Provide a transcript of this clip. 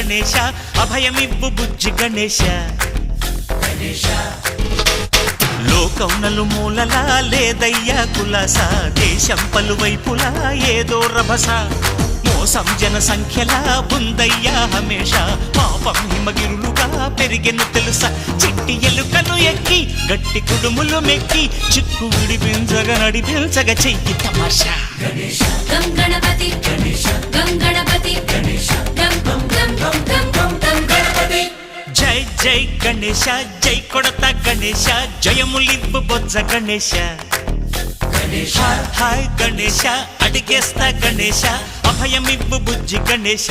గణేశ అభయమివ్వు బుజ్జి గణేశ లోకం నలుమూలలా లేదయ్యా కులాస దేశం పలువైపులా ఏదో రభస మోసం జన సంఖ్యలా ఉందయ్యా హమేష పాపం హిమగిరులుగా పెరిగెను తెలుసా చిట్టి ఎలుకను ఎక్కి గట్టి కుడుములు మెక్కి చిక్కు విడిపించగా నడిపించగా చెయ్యి తమాషా గం గణపతి గం గణపతి గం గం గం గం గం గం గణపతి జై జై గణేశ జై కొడత గణేశ జయములివ్వు బొజ్జ గణేశ హాయ్ గణేశ అడిగేస్తా గణేశ అభయమివ్వు బుజ్జి గణేశ